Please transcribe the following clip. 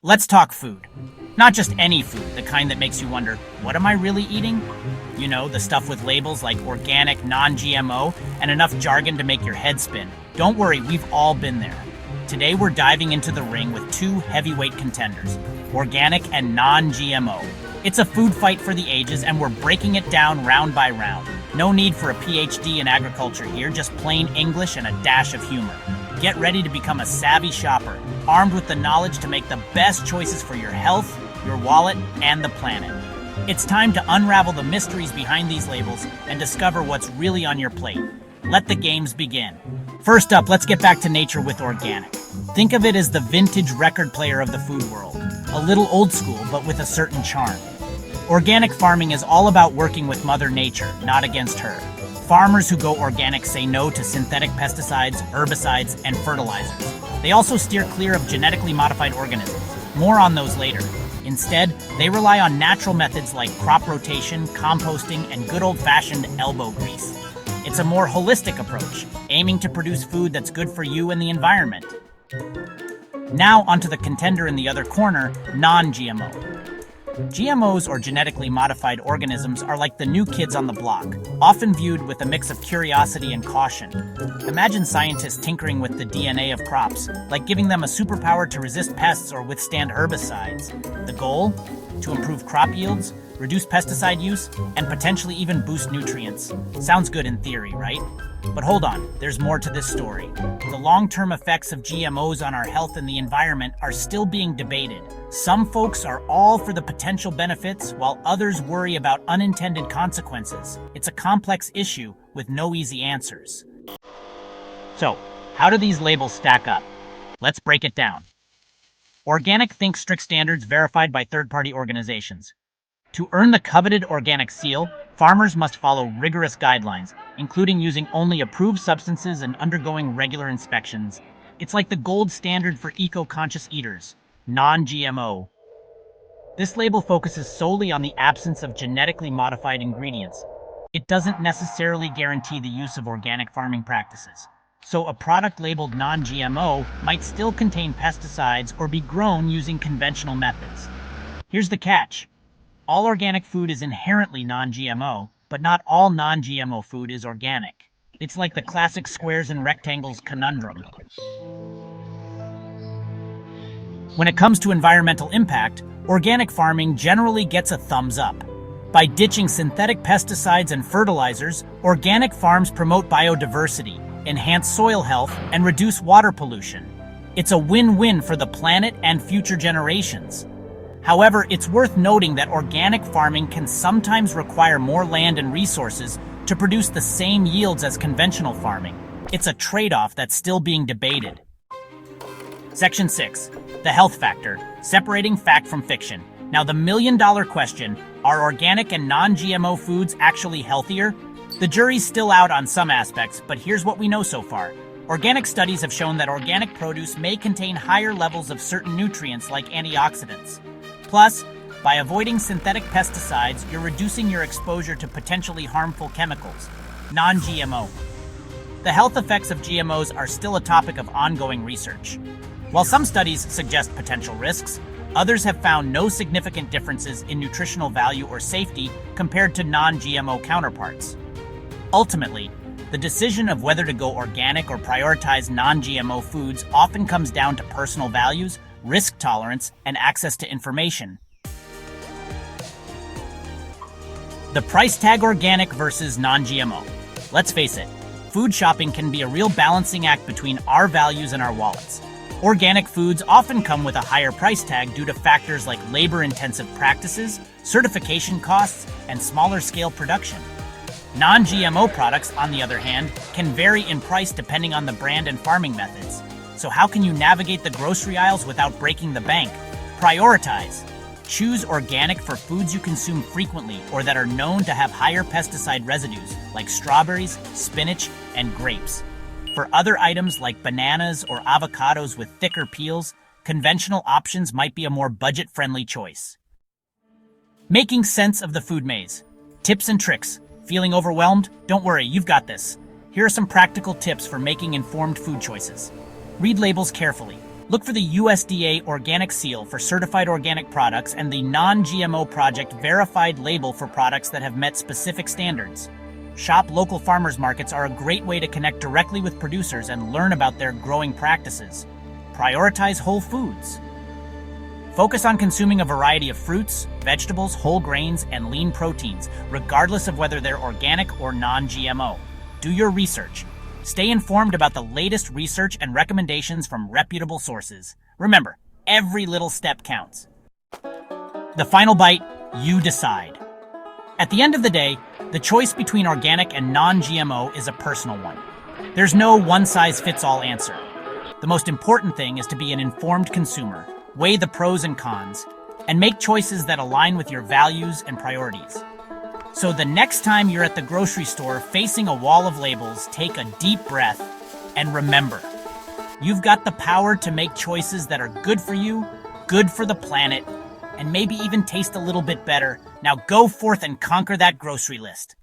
Let's talk food. Not just any food, the kind that makes you wonder, what am I really eating? You know, the stuff with labels like organic, non-GMO, and enough jargon to make your head spin. Don't worry, we've all been there. Today we're diving into the ring with two heavyweight contenders, organic and non-GMO. It's a food fight for the ages, and we're breaking it down round by round. No need for a PhD in agriculture here, just plain English and a dash of humor. Get ready to become a savvy shopper, armed with the knowledge to make the best choices for your health, your wallet, and the planet. It's time to unravel the mysteries behind these labels and discover what's really on your plate. Let the games begin. First up, let's get back to nature with organic. Think of it as the vintage record player of the food world. A little old school, but with a certain charm. Organic farming is all about working with Mother Nature, not against her. Farmers who go organic say no to synthetic pesticides, herbicides, and fertilizers. They also steer clear of genetically modified organisms. More on those later. Instead, they rely on natural methods like crop rotation, composting, and good old-fashioned elbow grease. It's a more holistic approach, aiming to produce food that's good for you and the environment. Now onto the contender in the other corner, non-GMO. GMOs, or genetically modified organisms, are like the new kids on the block, often viewed with a mix of curiosity and caution. Imagine scientists tinkering with the DNA of crops, like giving them a superpower to resist pests or withstand herbicides. The goal? To improve crop yields, reduce pesticide use, and potentially even boost nutrients. Sounds good in theory, right? But hold on, there's more to this story. The long-term effects of GMOs on our health and the environment are still being debated. Some folks are all for the potential benefits, while others worry about unintended consequences. It's a complex issue with no easy answers. So, how do these labels stack up? Let's break it down. Organic thinks strict standards verified by third-party organizations. To earn the coveted organic seal, farmers must follow rigorous guidelines, including using only approved substances and undergoing regular inspections. It's like the gold standard for eco-conscious eaters, non-GMO. This label focuses solely on the absence of genetically modified ingredients. It doesn't necessarily guarantee the use of organic farming practices. So a product labeled non-GMO might still contain pesticides or be grown using conventional methods. Here's the catch. All organic food is inherently non-GMO, but not all non-GMO food is organic. It's like the classic squares and rectangles conundrum. When it comes to environmental impact, organic farming generally gets a thumbs up. By ditching synthetic pesticides and fertilizers, organic farms promote biodiversity, enhance soil health, and reduce water pollution. It's a win-win for the planet and future generations. However, it's worth noting that organic farming can sometimes require more land and resources to produce the same yields as conventional farming. It's a trade-off that's still being debated. Section 6. The health factor, separating fact from fiction. Now the million-dollar question, are organic and non-GMO foods actually healthier? The jury's still out on some aspects, but here's what we know so far. Organic studies have shown that organic produce may contain higher levels of certain nutrients like antioxidants. Plus, by avoiding synthetic pesticides, you're reducing your exposure to potentially harmful chemicals. Non-GMO. The health effects of GMOs are still a topic of ongoing research. While some studies suggest potential risks, others have found no significant differences in nutritional value or safety compared to non-GMO counterparts. Ultimately, the decision of whether to go organic or prioritize non-GMO foods often comes down to personal values, risk tolerance, and access to information. The price tag organic versus non-GMO. Let's face it, food shopping can be a real balancing act between our values and our wallets. Organic foods often come with a higher price tag due to factors like labor-intensive practices, certification costs, and smaller-scale production. Non-GMO products, on the other hand, can vary in price depending on the brand and farming methods. So how can you navigate the grocery aisles without breaking the bank? Prioritize. Choose organic for foods you consume frequently or that are known to have higher pesticide residues, like strawberries, spinach, and grapes. For other items like bananas or avocados with thicker peels, conventional options might be a more budget-friendly choice. Making sense of the food maze. Tips and tricks. Feeling overwhelmed? Don't worry, you've got this. Here are some practical tips for making informed food choices. Read labels carefully. Look for the USDA Organic Seal for certified organic products and the Non-GMO Project verified label for products that have met specific standards. Shop local farmers markets are a great way to connect directly with producers and learn about their growing practices. Prioritize whole foods. Focus on consuming a variety of fruits, vegetables, whole grains, and lean proteins, regardless of whether they're organic or non-GMO. Do your research. Stay informed about the latest research and recommendations from reputable sources. Remember, every little step counts. The final bite, you decide. At the end of the day, the choice between organic and non-GMO is a personal one. There's no one-size-fits-all answer. The most important thing is to be an informed consumer, weigh the pros and cons, and make choices that align with your values and priorities. So the next time you're at the grocery store facing a wall of labels, take a deep breath and remember, you've got the power to make choices that are good for you, good for the planet, and maybe even taste a little bit better. Now go forth and conquer that grocery list.